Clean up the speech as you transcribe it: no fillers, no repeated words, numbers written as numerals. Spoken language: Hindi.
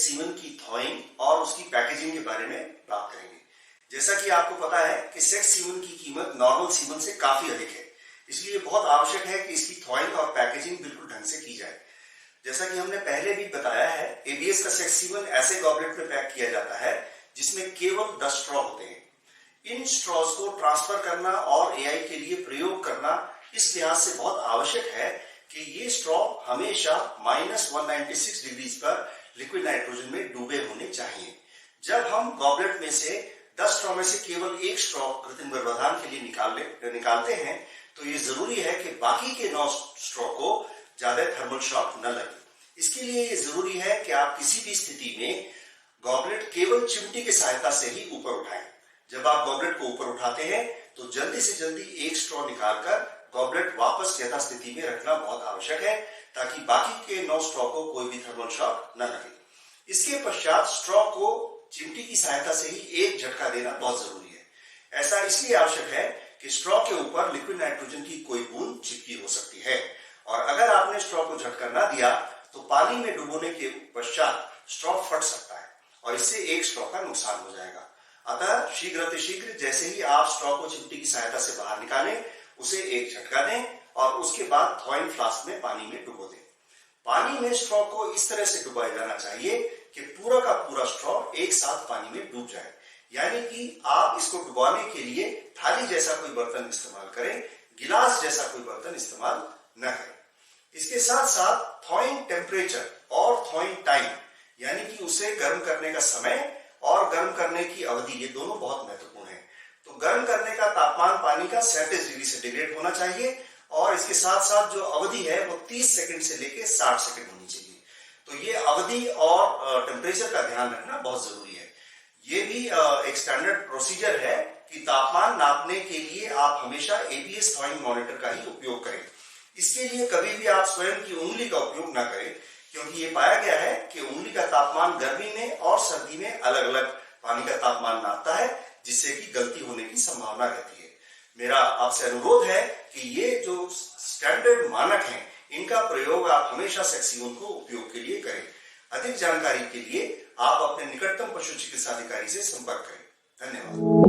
सीमन की थॉइंग और उसकी पैकेजिंग के बारे में बात करेंगे। जैसा कि आपको पता है कि सेक्स सीमन की कीमत नॉर्मल सीमन से काफी अधिक है, इसलिए बहुत आवश्यक है कि इसकी थॉइंग और पैकेजिंग बिल्कुल ढंग से की जाए। जैसा कि हमने पहले भी बताया है, एबीएस का सेक्स सीमन ऐसे गॉबलेट में पैक किया जाता है जिसमें केवल 10 स्ट्रॉ होते हैं। इन स्ट्रॉज को ट्रांसफर करना और एआई के लिए प्रयोग करना इस लिहाज से बहुत आवश्यक है कि ये स्ट्रॉ हमेशा -196 डिग्री पर लिक्विड नाइट्रोजन में डूबे होने चाहिए। जब हम गॉबलेट में से 10 स्ट्रॉ में से केवल एक स्ट्रॉ कृत्रिम गर्भाधान के लिए निकालते हैं, तो ये जरूरी है कि बाकी के 9 स्ट्रॉ को ज्यादा थर्मल शॉक न लगे। इसके लिए ये जरूरी है कि आप किसी भी स्थिति में गॉबलेट केवल चिमटी की सहायता से ही ऊपर उठाएं। जब आप गॉबलेट को ऊपर उठाते हैं तो जल्दी से जल्दी एक स्ट्रॉ निकालकर गॉबलेट वापस यथास्थिति में रखना बहुत आवश्यक है, ताकि बाकी के 9 स्ट्रॉ को कोई भी थर्मल शॉक न लगे। इसके पश्चात स्ट्रॉ को चिमटी की सहायता से ही एक झटका देना बहुत जरूरी है। ऐसा इसलिए आवश्यक है कि स्ट्रॉ के ऊपर लिक्विड नाइट्रोजन की कोई बूंद चिपकी हो सकती है, और अगर आपने स्ट्रॉ को झटका न दिया तो पानी में डुबोने के पश्चात स्ट्रॉ फट सकता है और इससे एक स्ट्रॉ का नुकसान हो जाएगा। अतः शीघ्र जैसे ही आप स्ट्रॉ को चिमटी की सहायता से बाहर निकालें, उसे एक झटका दें और उसके बाद थॉइंग फ्लास्क में पानी में डुबो दें। पानी में स्ट्रॉ को इस तरह से डुबाया जाना चाहिए कि पूरा का पूरा स्ट्रॉ एक साथ पानी में डूब जाए, यानी कि आप इसको डुबाने के लिए थाली जैसा कोई बर्तन इस्तेमाल करें, गिलास जैसा कोई बर्तन इस्तेमाल न करें। इसके साथ साथ थॉइंग टेम्परेचर और थॉइंग टाइम, यानी कि उसे गर्म करने का समय और गर्म करने की अवधि, ये दोनों बहुत महत्वपूर्ण है। तो गर्म करने का तापमान पानी का 37 डिग्री सेंटीग्रेड होना चाहिए और इसके साथ साथ जो अवधि है वो 30 सेकंड से लेकर 60 सेकंड होनी चाहिए। तो ये अवधि और टेम्परेचर का ध्यान रखना बहुत जरूरी है। ये भी एक स्टैंडर्ड प्रोसीजर है कि तापमान नापने के लिए आप हमेशा एबीएस थॉइंग मॉनिटर का ही उपयोग करें। इसके लिए कभी भी आप स्वयं की उंगली का उपयोग न करें, क्योंकि ये पाया गया है कि उंगली का तापमान गर्मी में और सर्दी में अलग अलग पानी का तापमान नापता है, जिससे कि गलती होने की संभावना रहती है। मेरा आपसे अनुरोध है कि ये जो स्टैंडर्ड मानक हैं, इनका प्रयोग आप हमेशा सेक्स सीमन को उपयोग के लिए करें। अधिक जानकारी के लिए आप अपने निकटतम पशु चिकित्सा अधिकारी से संपर्क करें। धन्यवाद।